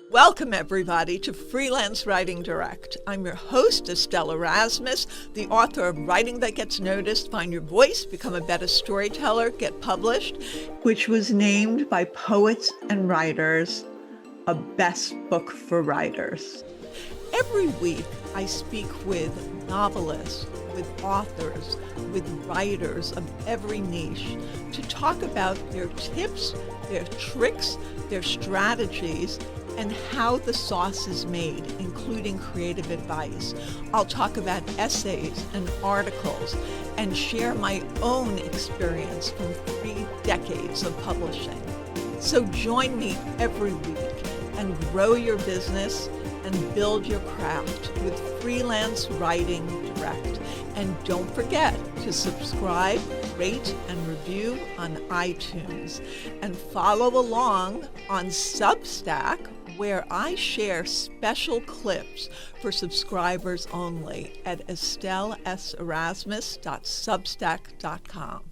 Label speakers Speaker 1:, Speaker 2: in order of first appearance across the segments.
Speaker 1: Welcome, everybody, to Freelance Writing Direct. I'm your host, Estelle Erasmus, the author of Writing That Gets Noticed, Find Your Voice, Become a Better Storyteller, Get Published, which was named by Poets and Writers a best book for writers. Every week, I speak with novelists, with authors, with writers of every niche to talk about their tips, their tricks, their strategies, and how the sauce is made, including creative advice. I'll talk about essays and articles and share my own experience from 3 decades of publishing. So join me every week and grow your business and build your craft with Freelance Writing Direct. And don't forget to subscribe, rate, and review on iTunes. And follow along on Substack, where I share special clips for subscribers only at estelleserasmus.substack.com.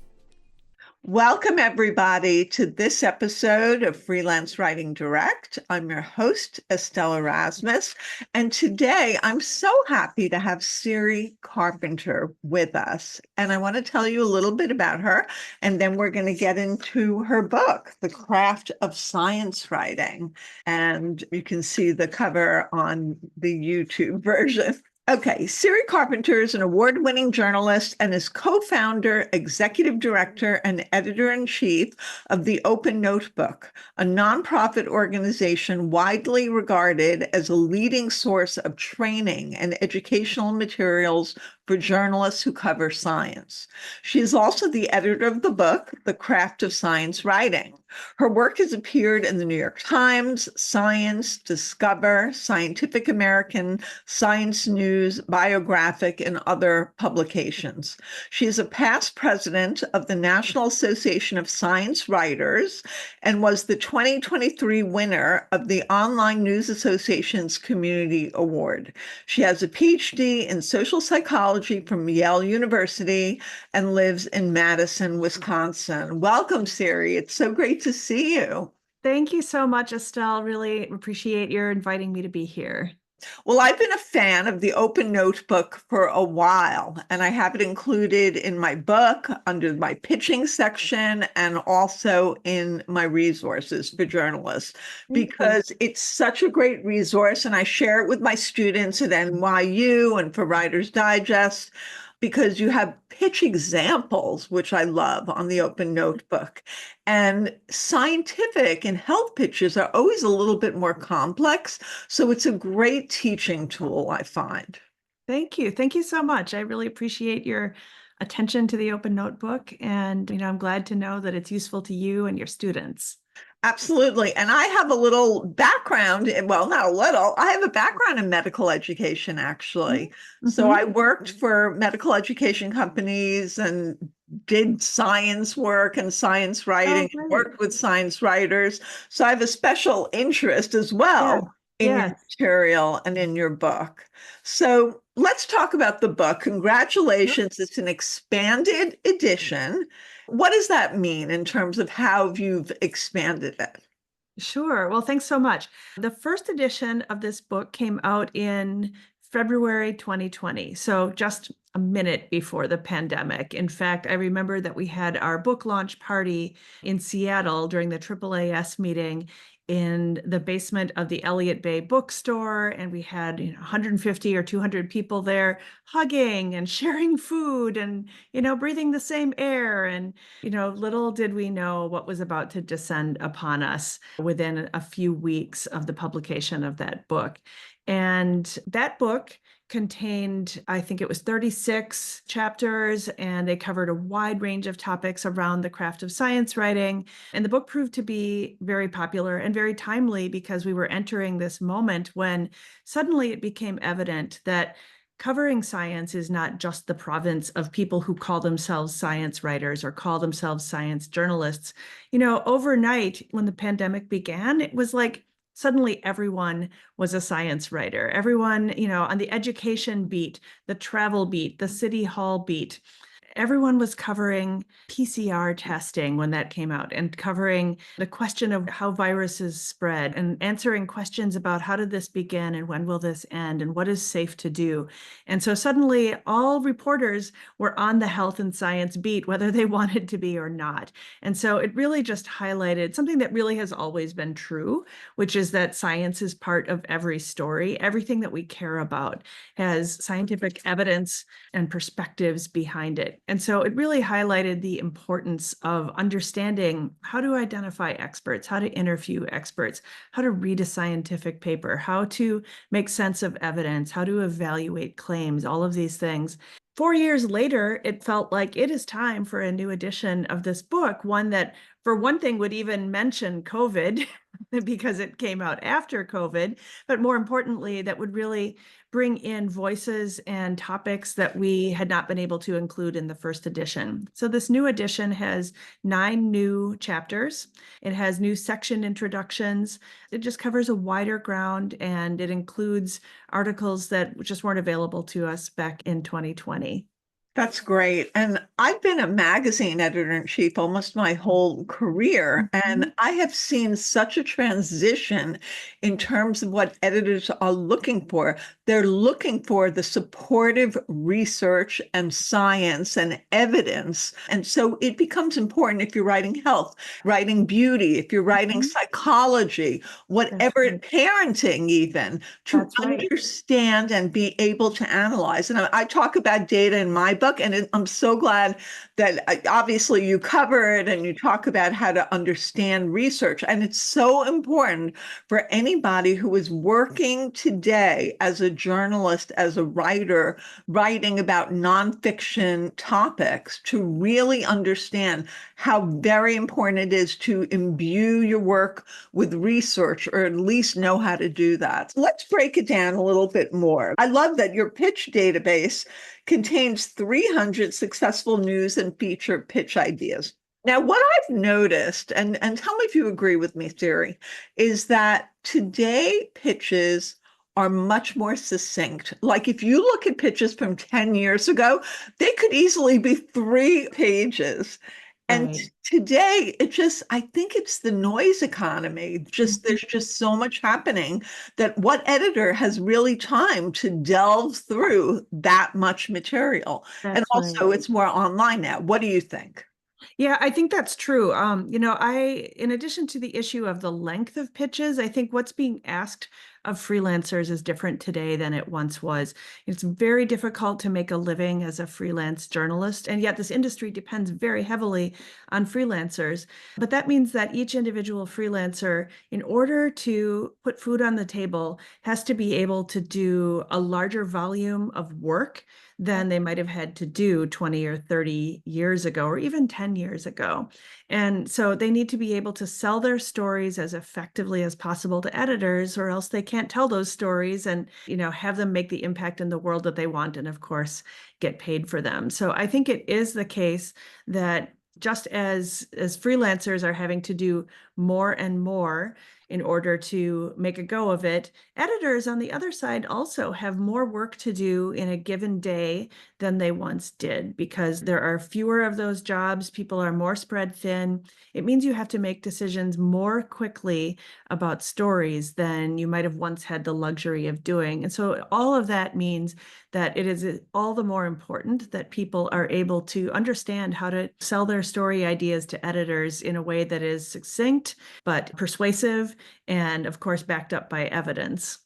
Speaker 1: Welcome, everybody, to this episode of Freelance Writing Direct. I'm your host, Estelle Erasmus, and today I'm so happy to have Siri Carpenter with us. And I want to tell you a little bit about her, and then we're going to get into her book, The Craft of Science Writing. And you can see the cover on the YouTube version. Okay, Siri Carpenter is an award-winning journalist and is co-founder, executive director, and editor-in-chief of The Open Notebook, a nonprofit organization widely regarded as a leading source of training and educational materials for journalists who cover science. She is also the editor of the book, The Craft of Science Writing. Her work has appeared in the New York Times, Science, Discover, Scientific American, Science News, bioGraphic, and other publications. She is a past president of the National Association of Science Writers and was the 2023 winner of the Online News Association's Community Award. She has a Ph.D. in social psychology from Yale University and lives in Madison, Wisconsin. Welcome, Siri. It's so great to see you.
Speaker 2: Thank you so much, Estelle. Really appreciate your inviting me to be here.
Speaker 1: Well, I've been a fan of the Open Notebook for a while, and I have it included in my book under my pitching section and also in my resources for journalists because it's such a great resource, and I share it with my students at NYU and for Writer's Digest, because you have pitch examples, which I love, on the Open Notebook. And scientific and health pitches are always a little bit more complex. So it's a great teaching tool, I find.
Speaker 2: Thank you. Thank you so much. I really appreciate your attention to the Open Notebook. And, I'm glad to know that it's useful to you and your students.
Speaker 1: Absolutely. And I have a little background, well, not a little, I have a background in medical education, actually. Mm-hmm. So I worked for medical education companies and did science work and science writing, worked with science writers. So I have a special interest as well in your material and in your book. So let's talk about the book. Congratulations. It's an expanded edition. What does that mean in terms of how you've expanded it?
Speaker 2: Sure. Well, thanks so much. The first edition of this book came out in February 2020, so just a minute before the pandemic. In fact, I remember that we had our book launch party in Seattle during the AAAS meeting in the basement of the Elliott Bay bookstore, and we had 150 or 200 people there hugging and sharing food and breathing the same air. And little did we know what was about to descend upon us within a few weeks of the publication of that book. And that book contained, I think it was 36 chapters, and they covered a wide range of topics around the craft of science writing. And the book proved to be very popular and very timely because we were entering this moment when suddenly it became evident that covering science is not just the province of people who call themselves science writers or call themselves science journalists. Overnight, when the pandemic began, it was like suddenly everyone was a science writer. Everyone, on the education beat, the travel beat, the city hall beat, everyone was covering PCR testing when that came out and covering the question of how viruses spread and answering questions about how did this begin and when will this end and what is safe to do. And so suddenly all reporters were on the health and science beat, whether they wanted to be or not. And so it really just highlighted something that really has always been true, which is that science is part of every story. Everything that we care about has scientific evidence and perspectives behind it. And so it really highlighted the importance of understanding how to identify experts, how to interview experts, how to read a scientific paper, how to make sense of evidence, how to evaluate claims, all of these things. 4 years later, it felt like it is time for a new edition of this book, one that, for one thing, would even mention COVID because it came out after COVID, but more importantly, that would really bring in voices and topics that we had not been able to include in the first edition. So this new edition has 9 new chapters. It has new section introductions. It just covers a wider ground, and it includes articles that just weren't available to us back in 2020.
Speaker 1: That's great. And I've been a magazine editor-in-chief almost my whole career, and I have seen such a transition in terms of what editors are looking for. They're looking for the supportive research and science and evidence. And so it becomes important if you're writing health, writing beauty, if you're writing psychology, whatever, parenting even, to understand and be able to analyze. And I talk about data in my book, and I'm so glad that obviously you cover it and you talk about how to understand research. And it's so important for anybody who is working today as a journalist, as a writer, writing about nonfiction topics, to really understand how very important it is to imbue your work with research, or at least know how to do that. Let's break it down a little bit more. I love that your pitch database contains 300 successful news and feature pitch ideas. Now, what I've noticed, and tell me if you agree with me, Siri, is that today pitches are much more succinct. Like if you look at pitches from 10 years ago, they could easily be 3 pages. And today, I think it's the noise economy. There's just so much happening that what editor has really time to delve through that much material? And also, it's more online now. What do you think?
Speaker 2: Yeah, I think that's true. In addition to the issue of the length of pitches, I think what's being asked of freelancers is different today than it once was. It's very difficult to make a living as a freelance journalist, and yet this industry depends very heavily on freelancers. But that means that each individual freelancer, in order to put food on the table, has to be able to do a larger volume of work than they might have had to do 20 or 30 years ago, or even 10 years ago. And so they need to be able to sell their stories as effectively as possible to editors, or else they can't tell those stories and, have them make the impact in the world that they want, and of course, get paid for them. So I think it is the case that just as freelancers are having to do more and more in order to make a go of it, editors on the other side also have more work to do in a given day than they once did, because there are fewer of those jobs. People are more spread thin. It means you have to make decisions more quickly about stories than you might have once had the luxury of doing. And so all of that means that it is all the more important that people are able to understand how to sell their story ideas to editors in a way that is succinct but persuasive, and of course backed up by evidence.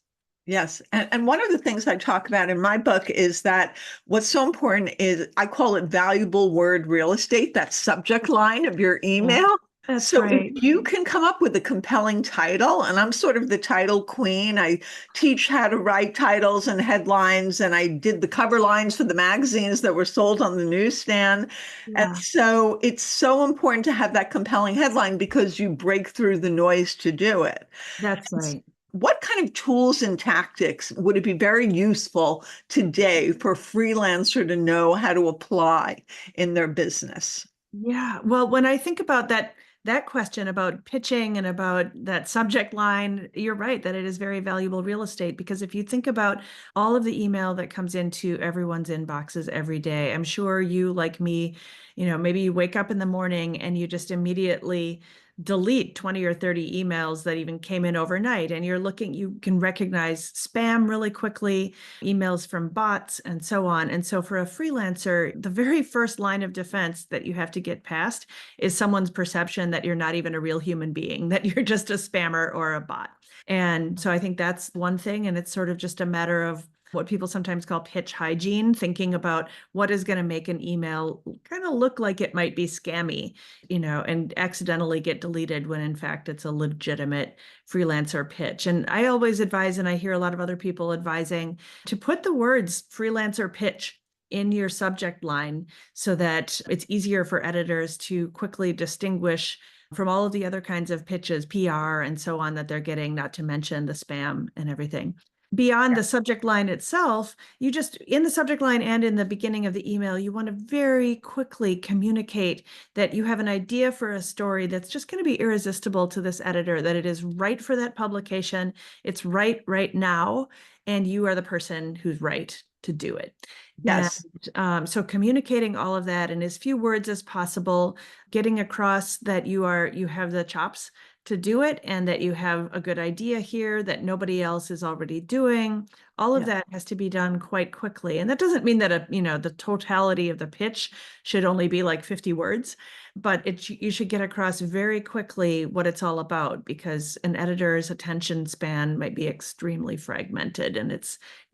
Speaker 1: Yes. And one of the things I talk about in my book is that what's so important is, I call it valuable word real estate, that subject line of your email.
Speaker 2: That's
Speaker 1: If you can come up with a compelling title, and I'm sort of the title queen. I teach how to write titles and headlines, and I did the cover lines for the magazines that were sold on the newsstand. And so it's so important to have that compelling headline, because you break through the noise to do it.
Speaker 2: That's right.
Speaker 1: What kind of tools and tactics would it be very useful today for a freelancer to know how to apply in their business?
Speaker 2: Yeah. Well, when I think about that that question about pitching and about that subject line, you're right that it is very valuable real estate, because if you think about all of the email that comes into everyone's inboxes every day, I'm sure you, like me, maybe you wake up in the morning and you just immediately delete 20 or 30 emails that even came in overnight, and you can recognize spam really quickly, emails from bots and so on. And so for a freelancer, the very first line of defense that you have to get past is someone's perception that you're not even a real human being, that you're just a spammer or a bot. And so I think that's one thing, and it's sort of just a matter of what people sometimes call pitch hygiene, thinking about what is going to make an email kind of look like it might be scammy, and accidentally get deleted when in fact it's a legitimate freelancer pitch. And I always advise, and I hear a lot of other people advising, to put the words freelancer pitch in your subject line so that it's easier for editors to quickly distinguish from all of the other kinds of pitches, PR and so on, that they're getting, not to mention the spam and everything. Beyond the subject line itself, in the subject line and in the beginning of the email, you want to very quickly communicate that you have an idea for a story that's just going to be irresistible to this editor, that it is right for that publication, it's right now, and you are the person who's right to do it.
Speaker 1: Yes.
Speaker 2: And so communicating all of that in as few words as possible, getting across that you have the chops to do it, and that you have a good idea here that nobody else is already doing. All of that has to be done quite quickly. And that doesn't mean that the totality of the pitch should only be like 50 words, but you should get across very quickly what it's all about, because an editor's attention span might be extremely fragmented, and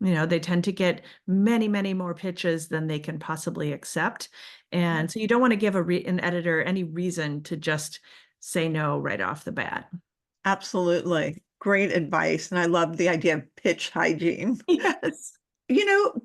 Speaker 2: they tend to get many, many more pitches than they can possibly accept. And so you don't want to give an editor any reason to just say no right off the bat.
Speaker 1: Absolutely. Great advice. And I love the idea of pitch hygiene.
Speaker 2: Yes.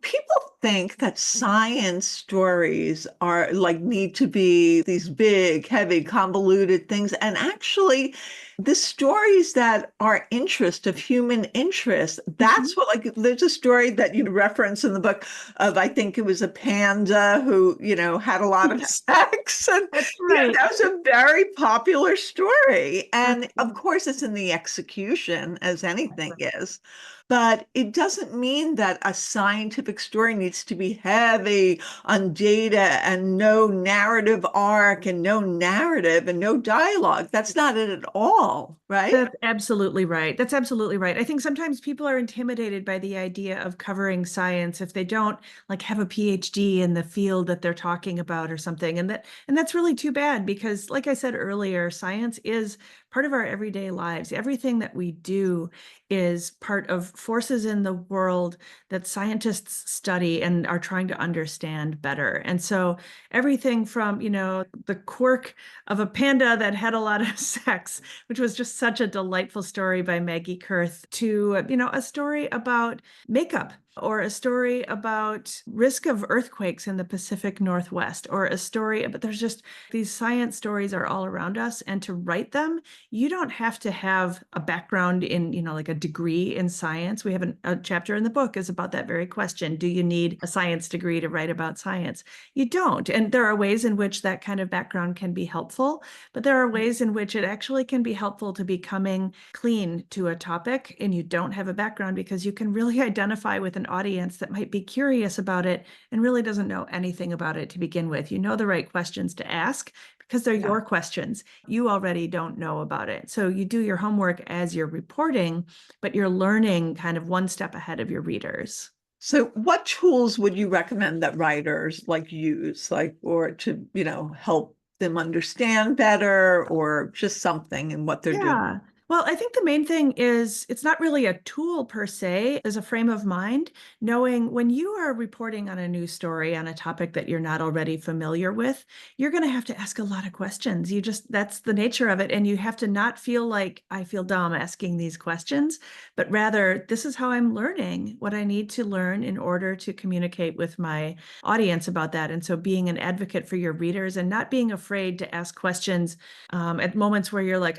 Speaker 1: People think that science stories are need to be these big, heavy, convoluted things. And actually, the stories that are of human interest, that's what, there's a story that you reference in the book of, I think it was a panda who, had a lot of sex. And
Speaker 2: That's right.
Speaker 1: that was a very popular story. And of course, it's in the execution, as anything is. But it doesn't mean that a scientific story needs to be heavy on data and no narrative arc and no narrative and no dialogue. That's not it at all, right?
Speaker 2: That's absolutely right. That's absolutely right. I think sometimes people are intimidated by the idea of covering science if they don't have a PhD in the field that they're talking about or something. And that's really too bad, because like I said earlier, science is part of our everyday lives. Everything that we do is part of forces in the world that scientists study and are trying to understand better. And so everything from, the quirk of a panda that had a lot of sex, which was just such a delightful story by Maggie Kurth, to, a story about makeup, or a story about risk of earthquakes in the Pacific Northwest, or a story, but there's just these science stories are all around us. And to write them, you don't have to have a background in, a degree in science. We have a chapter in the book is about that very question. Do you need a science degree to write about science? You don't. And there are ways in which that kind of background can be helpful, but there are ways in which it actually can be helpful to be coming clean to a topic and you don't have a background, because you can really identify with an audience that might be curious about it and really doesn't know anything about it to begin with. You know the right questions to ask because they're your questions. You already don't know about it. So you do your homework as you're reporting, but you're learning kind of one step ahead of your readers.
Speaker 1: So what tools would you recommend that writers use, or to, help them understand better, or just something in what they're doing?
Speaker 2: Well, I think the main thing is it's not really a tool per se, as a frame of mind, knowing when you are reporting on a news story on a topic that you're not already familiar with, you're going to have to ask a lot of questions. That's the nature of it. And you have to not feel like I feel dumb asking these questions, but rather this is how I'm learning what I need to learn in order to communicate with my audience about that. And so being an advocate for your readers and not being afraid to ask questions at moments where you're like,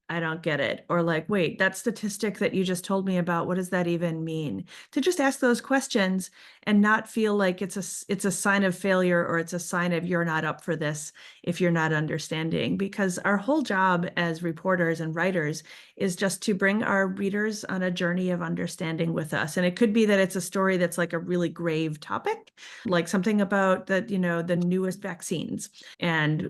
Speaker 2: I don't get it. Or like, wait, that statistic that you just told me about, what does that even mean? To just ask those questions and not feel like it's a sign of failure or it's a sign of you're not up for this if you're not understanding. Because our whole job as reporters and writers is just to bring our readers on a journey of understanding with us. And it could be that it's a story that's like a really grave topic, like something about the newest vaccines and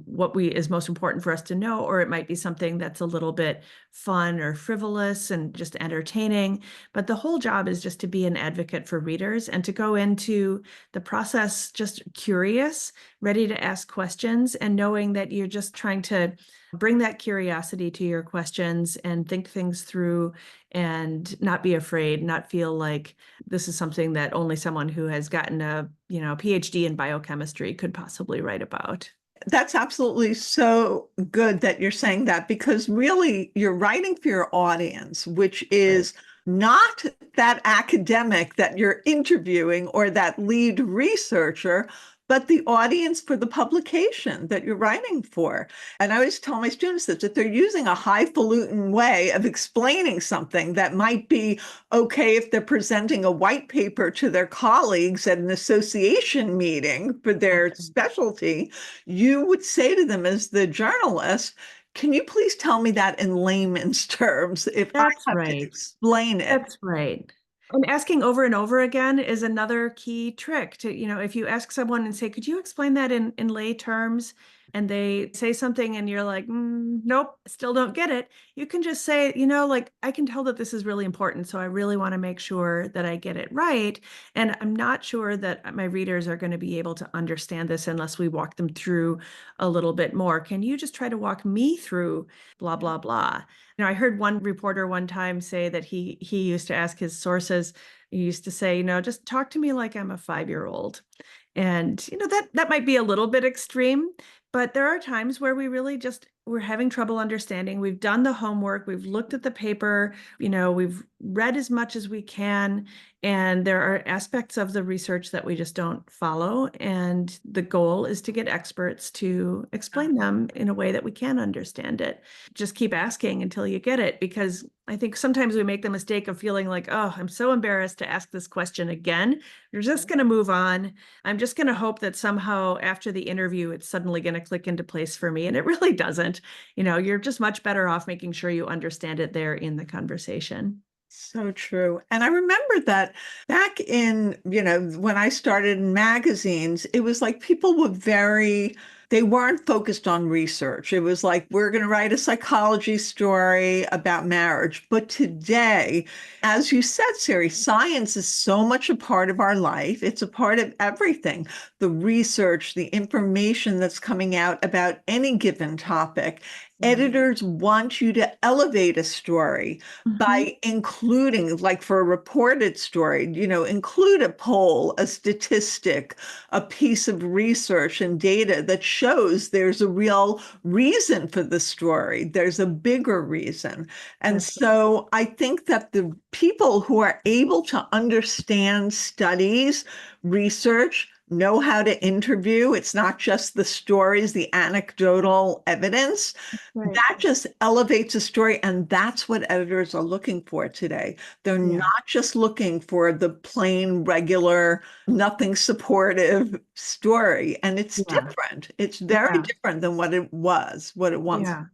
Speaker 2: what we is most important for us to know, or it might be something that's a little bit fun or frivolous and just entertaining. But the whole job is just to be an advocate for readers and to go into the process just curious, ready to ask questions, and knowing that you're just trying to bring that curiosity to your questions and think things through and not be afraid, not feel like this is something that only someone who has gotten a PhD in biochemistry could possibly write about.
Speaker 1: That's absolutely so good that you're saying that, because really you're writing for your audience, which is not that academic that you're interviewing or that lead researcher, but the audience for the publication that you're writing for. And I always tell my students that if they're using a highfalutin way of explaining something that might be okay if they're presenting a white paper to their colleagues at an association meeting for their specialty, you would say to them as the journalist, can you please tell me that in layman's terms if I
Speaker 2: That's
Speaker 1: have to
Speaker 2: right.
Speaker 1: explain it?
Speaker 2: That's right. And asking over and over again is another key trick to, if you ask someone and say, could you explain that in lay terms? And they say something and you're like, nope, still don't get it. You can just say, like, I can tell that this is really important. So I really want to make sure that I get it right. And I'm not sure that my readers are going to be able to understand this unless we walk them through a little bit more. Can you just try to walk me through blah, blah, blah? I heard one reporter one time say that he used to ask his sources, he used to say, just talk to me like I'm a 5-year-old. And that might be a little bit extreme, but there are times where we really we're having trouble understanding. We've done the homework, we've looked at the paper, we've read as much as we can, and there are aspects of the research that we just don't follow. And the goal is to get experts to explain them in a way that we can understand it. Just keep asking until you get it, because I think sometimes we make the mistake of feeling like, oh, I'm so embarrassed to ask this question again. You're just going to move on. I'm just going to hope that somehow after the interview, it's suddenly going to click into place for me. And it really doesn't. You're just much better off making sure you understand it there in the conversation.
Speaker 1: So true. And I remember that back in, when I started in magazines, it was like people were they weren't focused on research. It was like, we're going to write a psychology story about marriage. But today, as you said, Siri, science is so much a part of our life. It's a part of everything. The research, the information that's coming out about any given topic. Editors want you to elevate a story by including, like for a reported story, include a poll, a statistic, a piece of research and data that shows there's a real reason for the story. There's a bigger reason. And so I think that the people who are able to understand studies, research, know how to interview. It's not just the stories, the anecdotal evidence.
Speaker 2: Right.
Speaker 1: That just elevates a story. And that's what editors are looking for today. They're not just looking for the plain, regular, nothing supportive story. And it's different. It's very different than what it once was.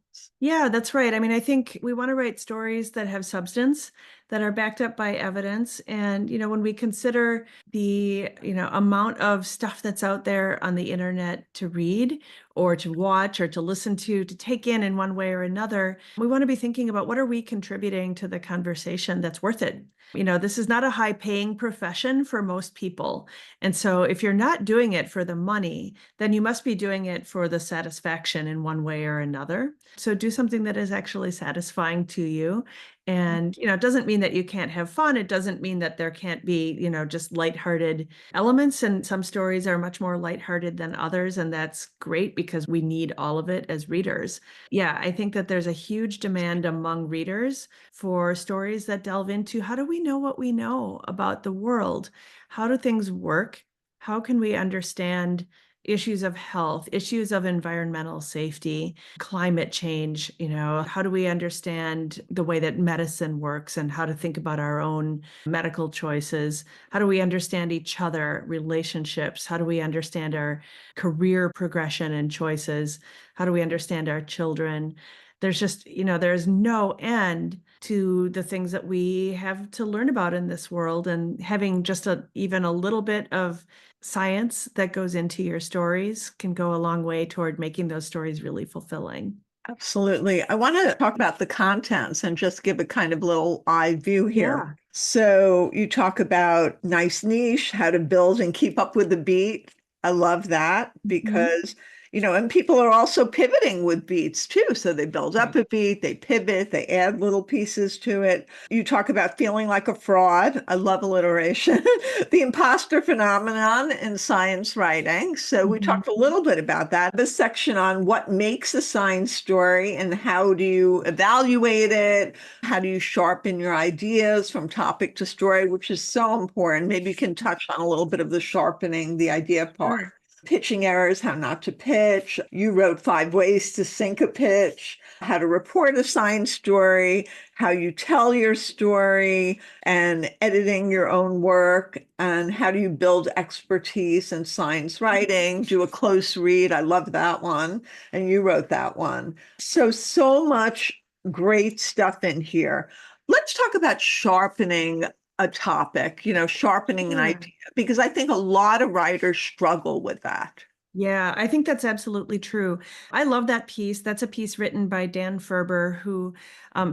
Speaker 2: Yeah, that's right. I mean, I think we want to write stories that have substance, that are backed up by evidence. And, when we consider the, amount of stuff that's out there on the internet to read or to watch or to listen to take in one way or another, we want to be thinking about what are we contributing to the conversation that's worth it. This is not a high-paying profession for most people. And so if you're not doing it for the money, then you must be doing it for the satisfaction in one way or another. So do something that is actually satisfying to you. And, it doesn't mean that you can't have fun. It doesn't mean that there can't be, just lighthearted elements. And some stories are much more lighthearted than others. And that's great because we need all of it as readers. Yeah, I think that there's a huge demand among readers for stories that delve into how do we know what we know about the world? How do things work? How can we understand issues of health, issues of environmental safety, climate change. How do we understand the way that medicine works and how to think about our own medical choices? How do we understand each other, relationships? How do we understand our career progression and choices? How do we understand our children? There's just, there's no end to the things that we have to learn about in this world, and having just even a little bit of science that goes into your stories can go a long way toward making those stories really fulfilling.
Speaker 1: Absolutely. I want to talk about the contents and just give a kind of little eye view here.
Speaker 2: Yeah.
Speaker 1: So you talk about nice niche, how to build and keep up with the beat. I love that
Speaker 2: Mhm.
Speaker 1: because, and people are also pivoting with beats too. So they build up
Speaker 2: Right.
Speaker 1: a beat, they pivot, they add little pieces to it. You talk about feeling like a fraud. I love alliteration. The imposter phenomenon in science writing. So we
Speaker 2: Mhm.
Speaker 1: talked a little bit about that. This section on what makes a science story and how do you evaluate it? How do you sharpen your ideas from topic to story, which is so important. Maybe you can touch on a little bit of the sharpening the idea part.
Speaker 2: Sure.
Speaker 1: Pitching errors, how not to pitch. You wrote 5 ways to sink a pitch, how to report a science story, how you tell your story, and editing your own work, and how do you build expertise in science writing, do a close read. I love that one. And you wrote that one. So much great stuff in here. Let's talk about sharpening a topic, sharpening an
Speaker 2: Yeah.
Speaker 1: idea, because I think a lot of writers struggle with that.
Speaker 2: Yeah, I think that's absolutely true. I love that piece. That's a piece written by Dan Ferber, who,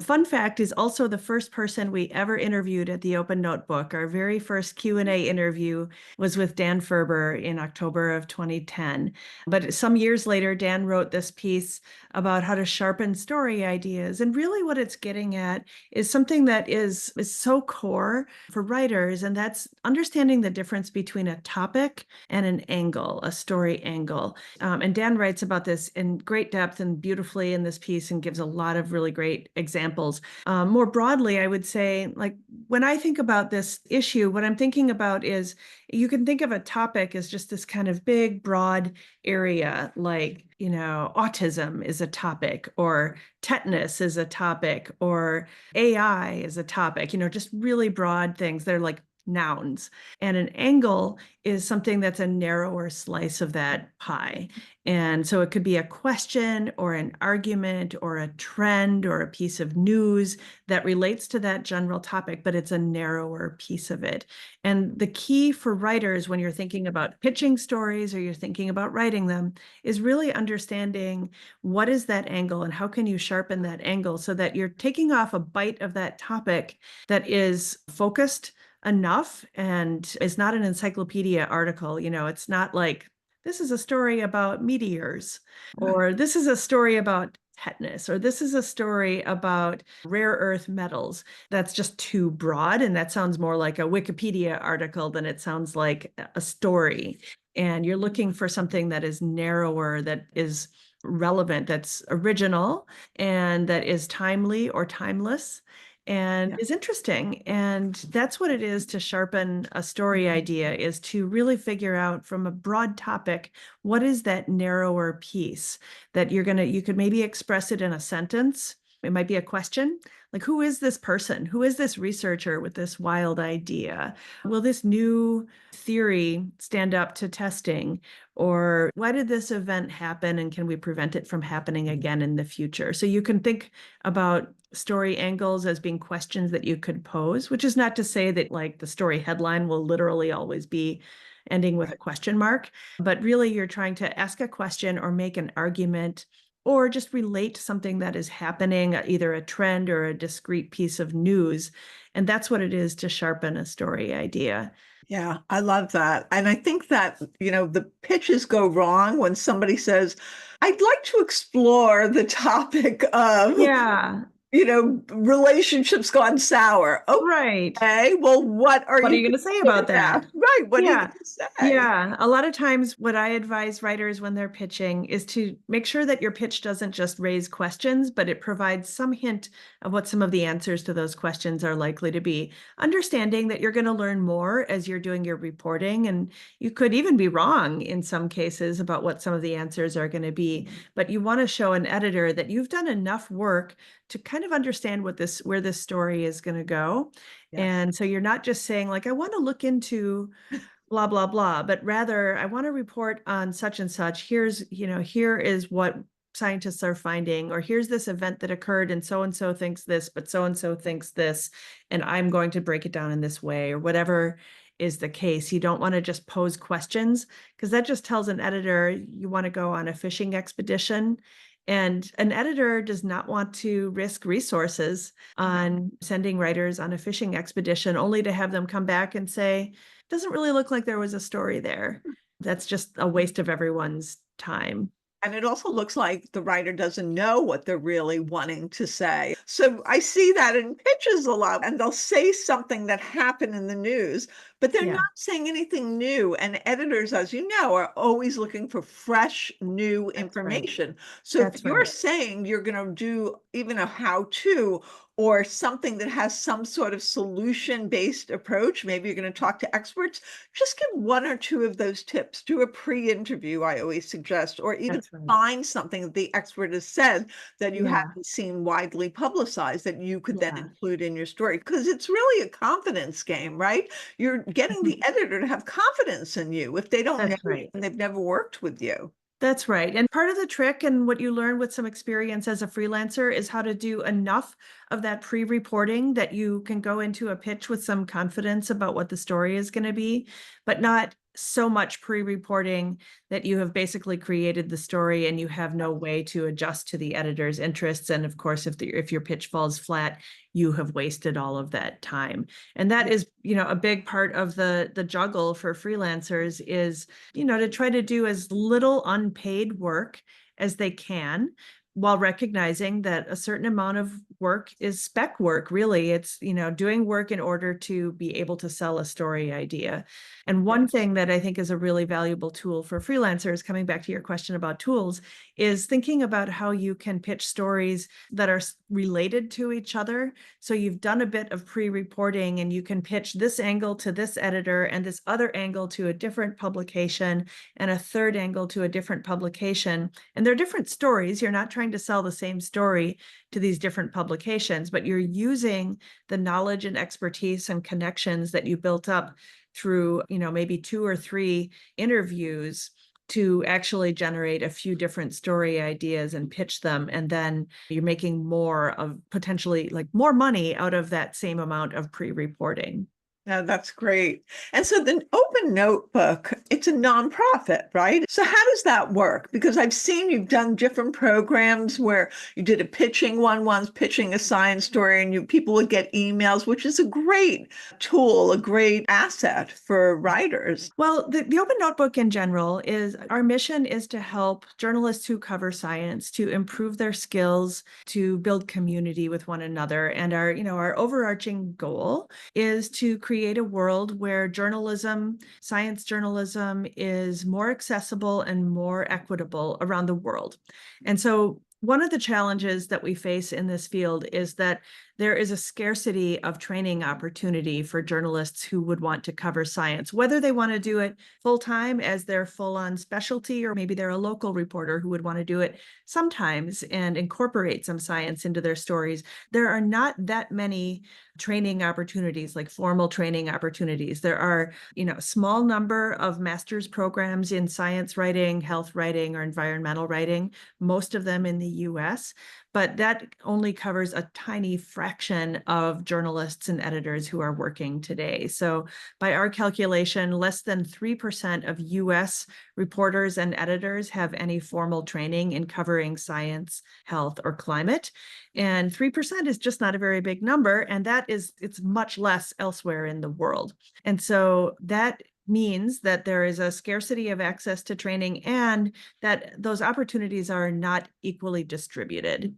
Speaker 2: fun fact, is also the first person we ever interviewed at the Open Notebook. Our very first Q&A interview was with Dan Ferber in October of 2010. But some years later, Dan wrote this piece about how to sharpen story ideas. And really what it's getting at is something that is so core for writers, and that's understanding the difference between a topic and an angle, a story angle. And Dan writes about this in great depth and beautifully in this piece and gives a lot of really great examples. More broadly, I would say, like, when I think about this issue, what I'm thinking about is you can think of a topic as just this kind of big, broad area, like, autism is a topic, or tetanus is a topic, or AI is a topic, just really broad things. They're like nouns. And an angle is something that's a narrower slice of that pie. And so it could be a question or an argument or a trend or a piece of news that relates to that general topic, but it's a narrower piece of it. And the key for writers when you're thinking about pitching stories or you're thinking about writing them is really understanding what is that angle and how can you sharpen that angle so that you're taking off a bite of that topic that is focused enough and is not an encyclopedia article. It's not like this is a story about meteors, or this is a story about tetanus, or this is a story about rare earth metals. That's just too broad. And that sounds more like a Wikipedia article than it sounds like a story. And you're looking for something that is narrower, that is relevant, that's original, and that is timely or timeless and
Speaker 1: Yeah.
Speaker 2: is interesting. And that's what it is to sharpen a story idea, is to really figure out from a broad topic, what is that narrower piece that you could maybe express it in a sentence. It might be a question, like, who is this person? Who is this researcher with this wild idea? Will this new theory stand up to testing? Or why did this event happen and can we prevent it from happening again in the future? So you can think about story angles as being questions that you could pose, which is not to say that like the story headline will literally always be ending with a question mark, but really you're trying to ask a question or make an argument or just relate to something that is happening, either a trend or a discrete piece of news. And that's what it is to sharpen a story idea.
Speaker 1: Yeah, I love that. And I think that, the pitches go wrong when somebody says, I'd like to explore the topic of,
Speaker 2: Yeah.
Speaker 1: relationships gone sour.
Speaker 2: Right.
Speaker 1: Okay, well, what are
Speaker 2: What are
Speaker 1: you
Speaker 2: you
Speaker 1: going
Speaker 2: going
Speaker 1: to
Speaker 2: to say
Speaker 1: say to
Speaker 2: about
Speaker 1: that?
Speaker 2: that?
Speaker 1: Right, what are you
Speaker 2: Yeah.
Speaker 1: going to say?
Speaker 2: Yeah. A lot of times, what I advise writers when they're pitching is to make sure that your pitch doesn't just raise questions, but it provides some hint of what some of the answers to those questions are likely to be. Understanding that you're going to learn more as you're doing your reporting, and you could even be wrong in some cases about what some of the answers are going to be. But you want to show an editor that you've done enough work to kind of understand where this story is going to go.
Speaker 1: Yes.
Speaker 2: And so you're not just saying, like, I want to look into blah, blah, blah, but rather I want to report on such and such. Here is what scientists are finding, or here's this event that occurred and so thinks this, but so and so thinks this, and I'm going to break it down in this way, or whatever is the case. You don't want to just pose questions, because that just tells an editor you want to go on a fishing expedition. And an editor does not want to risk resources on sending writers on a fishing expedition only to have them come back and say, doesn't really look like there was a story there. That's just a waste of everyone's time.
Speaker 1: And it also looks like the writer doesn't know what they're really wanting to say. So I see that in pitches a lot, and they'll say something that happened in the news, but they're not
Speaker 2: Yeah,
Speaker 1: saying anything new. And editors, as you know, are always looking for fresh, new
Speaker 2: that's right.
Speaker 1: information. So if
Speaker 2: That's
Speaker 1: you're
Speaker 2: right.
Speaker 1: saying you're going to do even a how to, or something that has some sort of solution based approach, maybe you're going to talk to experts, just give one or two of those tips. Do a pre-interview, I always suggest, or even
Speaker 2: That's right.
Speaker 1: find something that the expert has said that you
Speaker 2: Yeah.
Speaker 1: haven't seen widely publicized that you could then
Speaker 2: Yeah.
Speaker 1: include in your story. Because it's really a confidence game, right? You're getting the editor to have confidence in you if they don't know
Speaker 2: That's
Speaker 1: you
Speaker 2: right.
Speaker 1: and they've never worked with you.
Speaker 2: That's right. And part of the trick and what you learn with some experience as a freelancer is how to do enough of that pre-reporting that you can go into a pitch with some confidence about what the story is going to be, but not so much pre-reporting that you have basically created the story and you have no way to adjust to the editor's interests. And of course, if your pitch falls flat, you have wasted all of that time. And that is, a big part of the juggle for freelancers is, to try to do as little unpaid work as they can, while recognizing that a certain amount of work is spec work. Really, it's, doing work in order to be able to sell a story idea. And one thing that I think is a really valuable tool for freelancers, coming back to your question about tools, is thinking about how you can pitch stories that are related to each other. So you've done a bit of pre-reporting and you can pitch this angle to this editor and this other angle to a different publication and a third angle to a different publication. And they're different stories. You're not trying to sell the same story to these different publications, but you're using the knowledge and expertise and connections that you built up through, maybe 2 or 3 interviews to actually generate a few different story ideas and pitch them. And then you're making more of potentially like more money out of that same amount of pre-reporting.
Speaker 1: Yeah, that's great. And so the Open Notebook, it's a nonprofit, right? So how does that work? Because I've seen you've done different programs where you did a pitching one, once pitching a science story, and people would get emails, which is a great tool, a great asset for writers.
Speaker 2: Well, the Open Notebook in general is our mission is to help journalists who cover science to improve their skills, to build community with one another. And our overarching goal is to create a world where journalism, science journalism, is more accessible and more equitable around the world. And so one of the challenges that we face in this field is that there is a scarcity of training opportunity for journalists who would want to cover science, whether they want to do it full time as their full on specialty, or maybe they're a local reporter who would want to do it sometimes and incorporate some science into their stories. There are not that many training opportunities, like formal training opportunities. There are, a small number of master's programs in science writing, health writing, or environmental writing, most of them in the US, but that only covers a tiny fraction of journalists and editors who are working today. So by our calculation, less than 3% of US reporters and editors have any formal training in covering science, health, or climate. And 3% is just not a very big number. And it's much less elsewhere in the world. And so that means that there is a scarcity of access to training and that those opportunities are not equally distributed.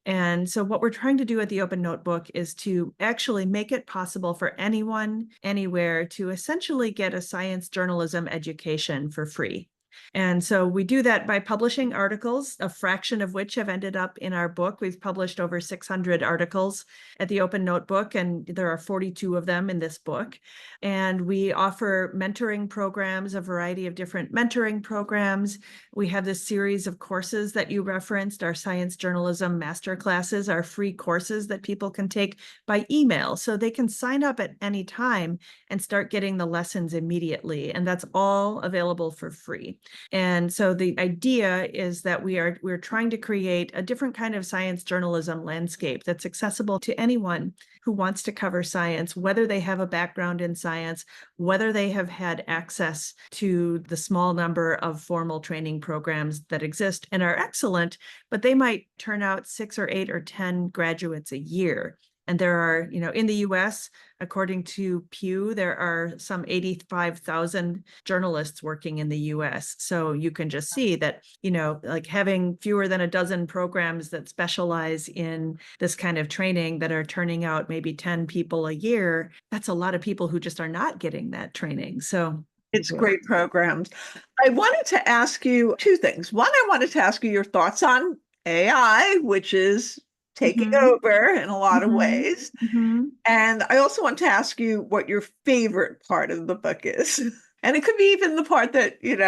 Speaker 2: And so what we're trying to do at the Open Notebook is to actually make it possible for anyone, anywhere, to essentially get a science journalism education for free. And so we do that by publishing articles, a fraction of which have ended up in our book. We've published over 600 articles at the Open Notebook, and there are 42 of them in this book. And we offer mentoring programs, a variety of different mentoring programs. We have this series of courses that you referenced, our science journalism master classes, our free courses that people can take by email. So they can sign up at any time and start getting the lessons immediately. And that's all available for free. And so the idea is that we're trying to create a different kind of science journalism landscape that's accessible to anyone who wants to cover science, whether they have a background in science, whether they have had access to the small number of formal training programs that exist and are excellent, but they might turn out 6 or 8 or 10 graduates a year. And there are, in the US, according to Pew, there are some 85,000 journalists working in the US. So you can just see that, like having fewer than a dozen programs that specialize in this kind of training that are turning out maybe 10 people a year, that's a lot of people who just are not getting that training. So
Speaker 1: it's great programs. I wanted to ask you two things. One, I wanted to ask you your thoughts on AI, which is taking over in a lot of ways. And I also want to ask you what your favorite part of the book is. And it could be even the part that, you've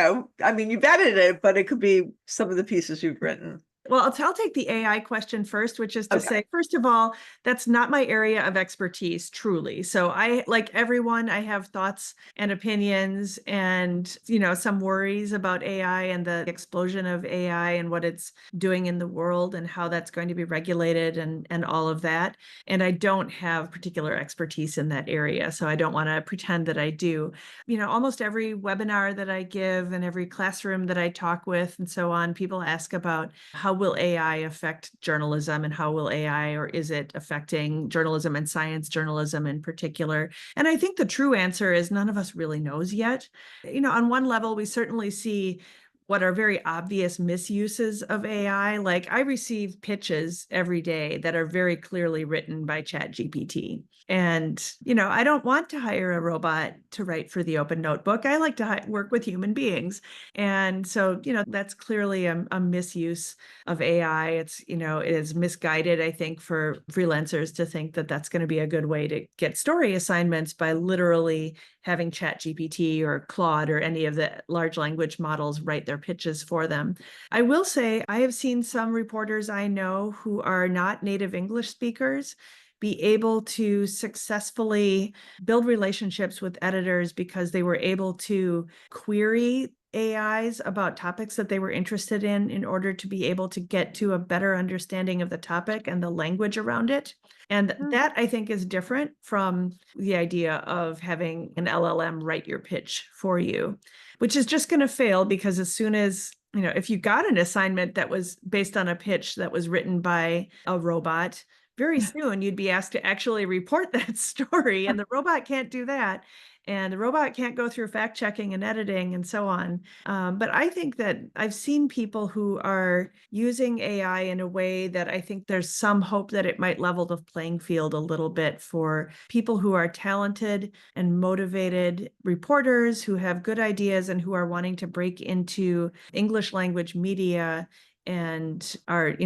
Speaker 1: edited it, but it could be some of the pieces you've written.
Speaker 2: Well, I'll take the AI question first, which is to say, first of all, that's not my area of expertise, truly. So I, like everyone, I have thoughts and opinions and, some worries about AI and the explosion of AI and what it's doing in the world and how that's going to be regulated and all of that. And I don't have particular expertise in that area. So I don't want to pretend that I do. Almost every webinar that I give and every classroom that I talk with and so on, people ask about how will AI affect journalism and how will AI, or is it affecting journalism and science journalism in particular? And I think the true answer is none of us really knows yet. On one level, we certainly see what are very obvious misuses of AI. Like I receive pitches every day that are very clearly written by ChatGPT. And, I don't want to hire a robot to write for the Open Notebook. I like to work with human beings. And so, that's clearly a misuse of AI. It is misguided, I think, for freelancers to think that that's going to be a good way to get story assignments by literally having ChatGPT or Claude or any of the large language models write their pitches for them. I will say I have seen some reporters I know who are not native English speakers be able to successfully build relationships with editors because they were able to query AIs about topics that they were interested in order to be able to get to a better understanding of the topic and the language around it. And that, I think, is different from the idea of having an LLM write your pitch for you, which is just going to fail because as soon as, if you got an assignment that was based on a pitch that was written by a robot, very soon you'd be asked to actually report that story, and the robot can't do that. And the robot can't go through fact checking and editing and so on. But I think that I've seen people who are using AI in a way that I think there's some hope that it might level the playing field a little bit for people who are talented and motivated reporters who have good ideas and who are wanting to break into English language media and are,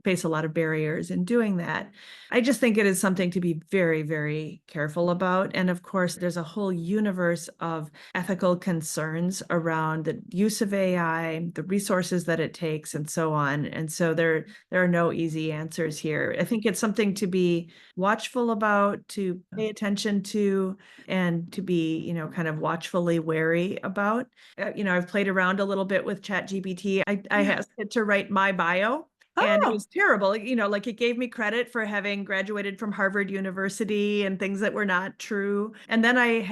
Speaker 2: face a lot of barriers in doing that. I just think it is something to be very, very careful about. And of course, there's a whole universe of ethical concerns around the use of AI, the resources that it takes, and so on. And so there are no easy answers here. I think it's something to be watchful about, to pay attention to, and to be, kind of watchfully wary about. I've played around a little bit with ChatGPT. I asked it to write my bio. And it was terrible. Like it gave me credit for having graduated from Harvard University and things that were not true. And then I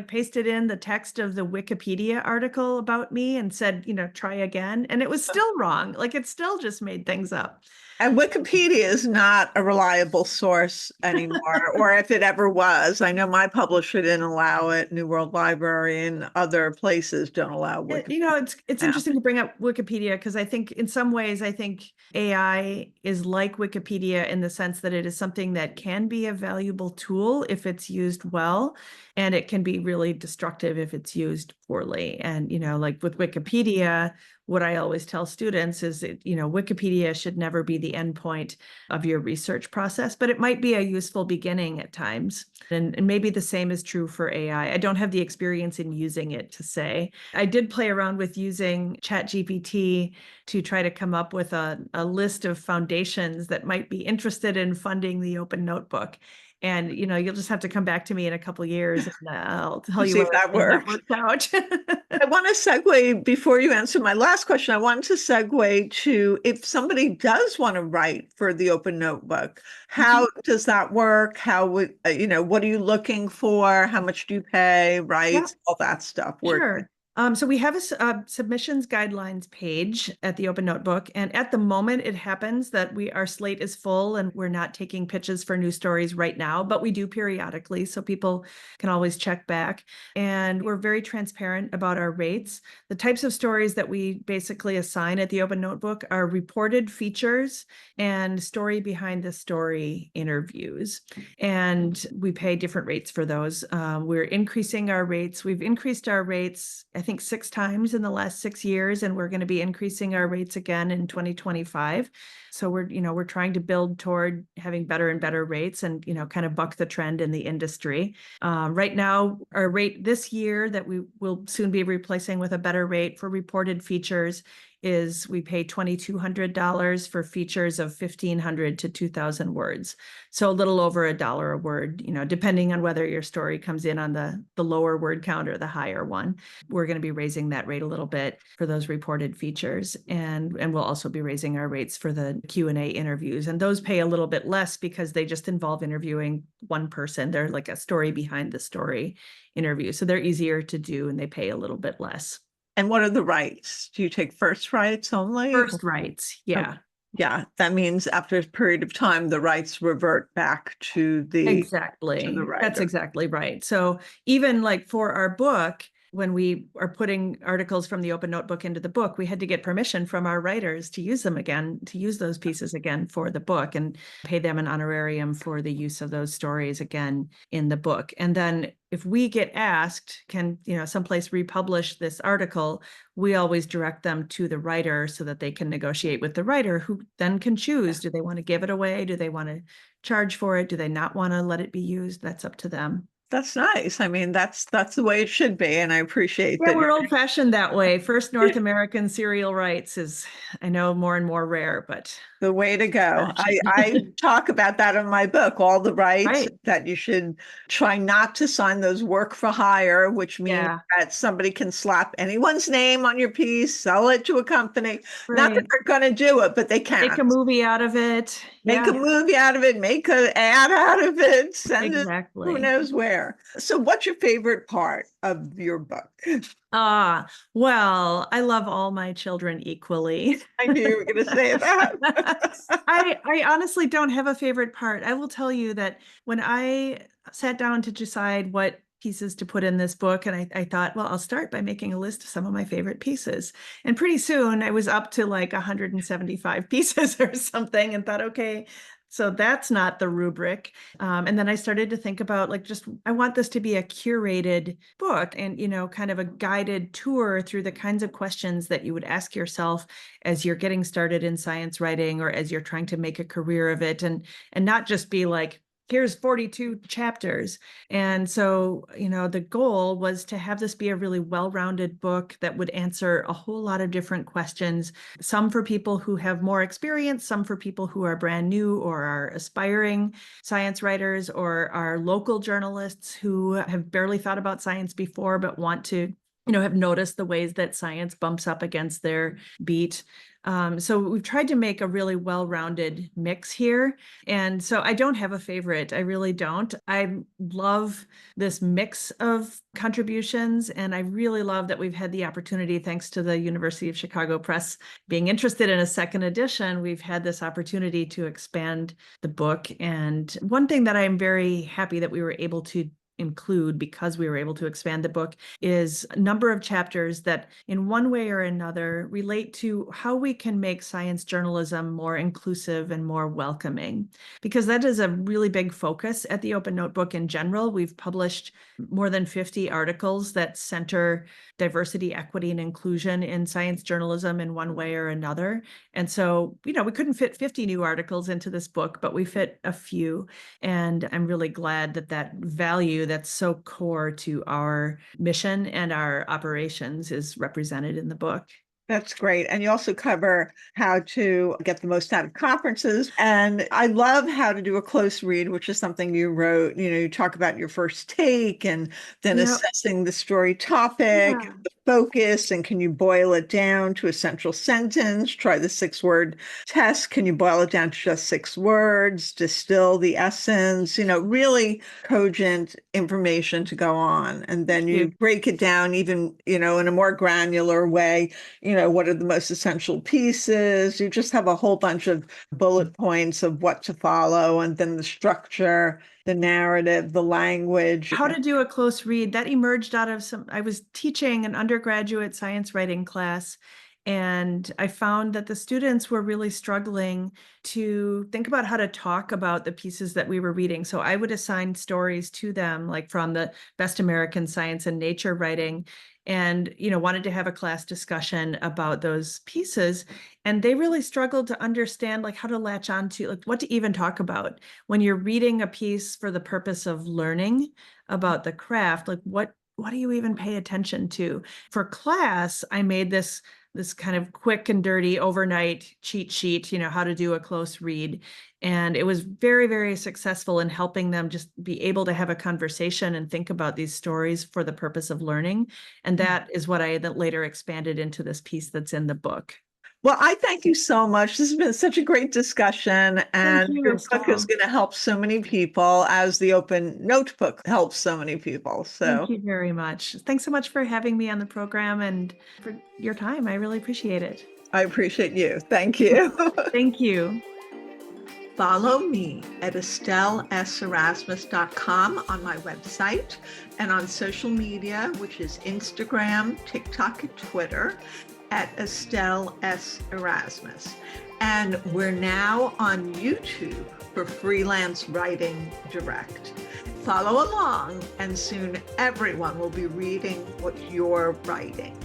Speaker 2: pasted in the text of the Wikipedia article about me and said, try again. And it was still wrong. Like it still just made things up.
Speaker 1: And Wikipedia is not a reliable source anymore, or if it ever was. I know my publisher didn't allow it, New World Library and other places don't allow Wikipedia
Speaker 2: It's
Speaker 1: now.
Speaker 2: interesting to bring up Wikipedia because I think in some ways, I think AI is like Wikipedia in the sense that it is something that can be a valuable tool if it's used well, and it can be really destructive if it's used poorly. And, like with Wikipedia, what I always tell students is that, Wikipedia should never be the endpoint of your research process, but it might be a useful beginning at times. And maybe the same is true for AI. I don't have the experience in using it to say. I did play around with using ChatGPT to try to come up with a list of foundations that might be interested in funding the Open Notebook. And, you'll just have to come back to me in a couple of years and I'll tell you
Speaker 1: See if
Speaker 2: whether
Speaker 1: that
Speaker 2: that
Speaker 1: works.
Speaker 2: worked out.
Speaker 1: I want to segue before you answer my last question. I want to segue to if somebody does want to write for the Open Notebook, how does that work? How would, what are you looking for? How much do you pay?
Speaker 2: Yeah,
Speaker 1: Rights, all that stuff.
Speaker 2: sure. So we have a submissions guidelines page at the Open Notebook. And at the moment, it happens that our slate is full and we're not taking pitches for new stories right now, but we do periodically. So people can always check back. And we're very transparent about our rates. The types of stories that we basically assign at the Open Notebook are reported features and story behind the story interviews. And we pay different rates for those. We're increasing our rates. We've increased our rates, I think 6 times in the last 6 years, and we're going to be increasing our rates again in 2025. So we're trying to build toward having better and better rates and, kind of buck the trend in the industry. Right now, our rate this year that we will soon be replacing with a better rate for reported features is we pay $2,200 for features of 1,500 to 2,000 words. So a little over $1 a word, depending on whether your story comes in on the lower word count or the higher one. We're going to be raising that rate a little bit for those reported features. And we'll also be raising our rates for the Q&A interviews. And those pay a little bit less because they just involve interviewing one person. They're like a story behind the story interview. So they're easier to do and they pay a little bit less.
Speaker 1: And what are the rights? Do you take first rights only?
Speaker 2: First rights, yeah.
Speaker 1: Yeah, that means after a period of time, the rights revert back to the
Speaker 2: Exactly. That's exactly right. So even like for our book, when we are putting articles from the Open Notebook into the book, we had to get permission from our writers to use them again, to use those pieces again for the book and pay them an honorarium for the use of those stories again in the book. And then if we get asked, can, someplace republish this article, we always direct them to the writer so that they can negotiate with the writer who then can choose, do they want to give it away? Do they want to charge for it? Do they not want to let it be used? That's up to them.
Speaker 1: That's nice. I mean, that's the way it should be. And I appreciate that.
Speaker 2: We're old fashioned that way. First North American serial rights is, I know, more and more rare, but
Speaker 1: the way to go. I talk about that in my book, all the rights that you should try not to sign those work for hire, which means that somebody can slap anyone's name on your piece, sell it to a company. Not that they're going to do it, but they can.
Speaker 2: Make a movie out of it.
Speaker 1: Make a movie out of it, make an ad out of it, send it who knows where. So what's your favorite part of your book?
Speaker 2: Well, I love all my children equally.
Speaker 1: I knew you were going to say that.
Speaker 2: I honestly don't have a favorite part. I will tell you that when I sat down to decide what pieces to put in this book, and I thought, well, I'll start by making a list of some of my favorite pieces. And pretty soon I was up to like 175 pieces or something and thought, okay, so that's not the rubric. And then I started to think about I want this to be a curated book and, kind of a guided tour through the kinds of questions that you would ask yourself as you're getting started in science writing or as you're trying to make a career of it and not just be like, here's 42 chapters. And so, the goal was to have this be a really well-rounded book that would answer a whole lot of different questions, some for people who have more experience, some for people who are brand new or are aspiring science writers or are local journalists who have barely thought about science before, but want to have noticed the ways that science bumps up against their beat. So we've tried to make a really well-rounded mix here. And so I don't have a favorite. I really don't. I love this mix of contributions. And I really love that we've had the opportunity, thanks to the University of Chicago Press being interested in a second edition, we've had this opportunity to expand the book. And one thing that I'm very happy that we were able to include, because we were able to expand the book, is a number of chapters that in one way or another relate to how we can make science journalism more inclusive and more welcoming, because that is a really big focus at the Open Notebook in general. We've published more than 50 articles that center diversity, equity, and inclusion in science journalism in one way or another. And so, we couldn't fit 50 new articles into this book, but we fit a few. And I'm really glad that that value that's so core to our mission and our operations is represented in the book.
Speaker 1: That's great. And you also cover how to get the most out of conferences. And I love how to do a close read, which is something you wrote. You talk about your first take and then assessing the story topic, the focus, and can you boil it down to a central sentence? Try the 6-word test. Can you boil it down to just 6 words? Distill the essence, really cogent information to go on. And then you break it down even, in a more granular way. What are the most essential pieces? You just have a whole bunch of bullet points of what to follow, and then the structure, the narrative, the language.
Speaker 2: How to do a close read, that emerged out of I was teaching an undergraduate science writing class, and I found that the students were really struggling to think about how to talk about the pieces that we were reading. So I would assign stories to them, like from the Best American Science and Nature Writing, and wanted to have a class discussion about those pieces. And they really struggled to understand how to latch on to what to even talk about when you're reading a piece for the purpose of learning about the craft. What do you even pay attention to? For class, I made this kind of quick and dirty overnight cheat sheet, how to do a close read. And it was very, very successful in helping them just be able to have a conversation and think about these stories for the purpose of learning. And that is what I then later expanded into this piece that's in the book.
Speaker 1: Well, I thank you so much. This has been such a great discussion, and your book is going to help so many people, as the Open Notebook helps so many people. So
Speaker 2: thank you very much. Thanks so much for having me on the program and for your time. I really appreciate it.
Speaker 1: I appreciate you. Thank you.
Speaker 2: Thank you.
Speaker 1: Follow me at estelleserasmus.com on my website and on social media, which is Instagram, TikTok, and Twitter, at Estelle S. Erasmus. And we're now on YouTube for Freelance Writing Direct. Follow along, and soon everyone will be reading what you're writing.